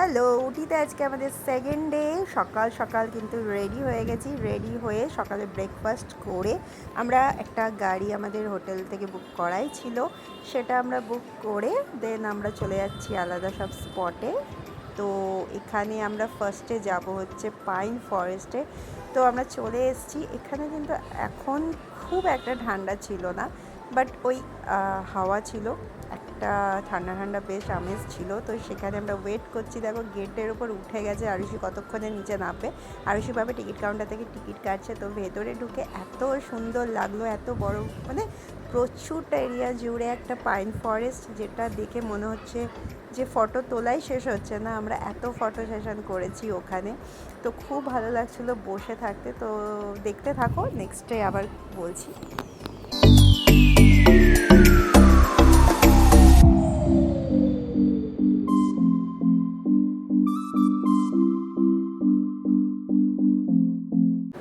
Hello, উটিতে আজকে আমাদের second day. সকাল সকাল কিন্তু রেডি হয়ে গেছি। রেডি হয়ে সকালে ব্রেকফাস্ট করে আমরা একটা গাড়ি আমাদের হোটেল থেকে বুক করাই ছিল, সেটা আমরা বুক করে দেন আমরা চলে যাচ্ছি আলাদা সব স্পটে। তো এখানে আমরা ফার্স্টে যাব হচ্ছে পাইন ফরেস্টে। তো আমরা চলে এসেছি। এখানে কিন্তু এখন খুব একটা ঠান্ডা ছিল না, বাট ওই হাওয়া ছিল, একটা ঠান্ডা ঠান্ডা বেশ আমেজ ছিল। তো সেখানে আমরা ওয়েট করছি। দেখো গেটের ওপর উঠে গেছে আরুষি, কতক্ষণে নিচে নামবে। আরুষি ভাবে টিকিট কাউন্টার থেকে টিকিট কাটছে। তো ভেতরে ঢুকে এত সুন্দর লাগলো, এত বড়, মানে প্রচুরটা এরিয়া জুড়ে একটা পাইন ফরেস্ট, যেটা দেখে মনে হচ্ছে যে ফটো তোলাই শেষ হচ্ছে না। আমরা এত ফটো সেশন করেছি ওখানে, তো খুব ভালো লাগছিলো বসে থাকতে। তো দেখতে থাকো, নেক্সট ডে আবার বলছি।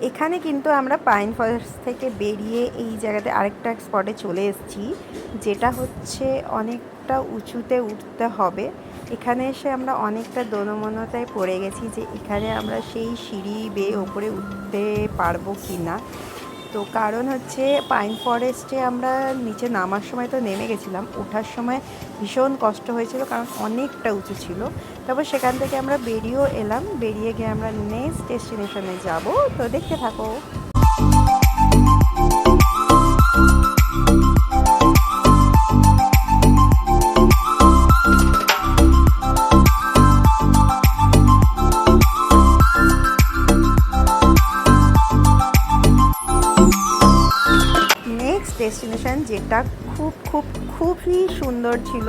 এখানে কিন্তু আমরা পাইন ফরেস্ট থেকে বেরিয়ে এই জায়গাতে আরেকটা স্পটে চলে এসেছি, যেটা হচ্ছে অনেকটা উঁচুতে উঠতে হবে। এখানে এসে আমরা অনেকটা দোনমনতায় পড়ে গেছি যে এখানে আমরা সেই সিঁড়ি বেয়ে ওপরে উঠতে পারবো কি না। তো কারণ হচ্ছে পাইন ফরেস্টে আমরা নিচে নামার সময় তো নেমে গেছিলাম, ওঠার সময় ভীষণ কষ্ট হয়েছিল কারণ অনেকটা উঁচু ছিল। তারপর সেখান থেকে আমরা বেরিয়েও এলাম, বেরিয়ে গিয়ে আমরা নেক্সট ডেস্টিনেশনে যাব। তো দেখতে থাকো। ডেস্টিনেশন যেটা খুবই সুন্দর ছিল,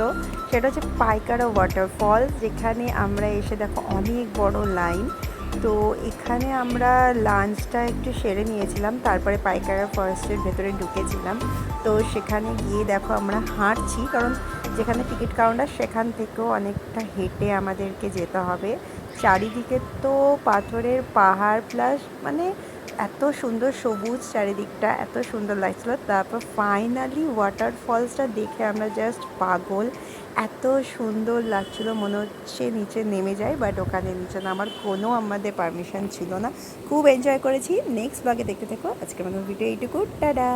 সেটা হচ্ছে পাইকারা ওয়াটারফল, যেখানে আমরা এসে দেখো অনেক বড় লাইন। তো এখানে আমরা লাঞ্চটা একটু সেরে নিয়েছিলাম, তারপরে পাইকারা ফরেস্টের ভেতরে ঢুকেছিলাম। তো সেখানে গিয়ে দেখো আমরা হাঁটছি, কারণ যেখানে টিকিট কাউন্টার সেখান থেকেও অনেকটা হেঁটে আমাদেরকে যেতে হবে। চারিদিকে তো পাথরের পাহাড়, প্লাস মানে এত সুন্দর সবুজ চারিদিকটা, এত সুন্দর লাগছিল। তারপর ফাইনালি ওয়াটারফলসটা দেখে আমরা জাস্ট পাগল, এত সুন্দর লাগছিল, মনে হচ্ছে নিচে নেমে যায়, বাট ওখানে নিচে নামার কোনো আমাদের পারমিশন ছিল না। খুব এনজয় করেছি। নেক্সট ব্লগে দেখতে থেকো। আজকে আমাদের ভিডিও এইটুকু, টাটা।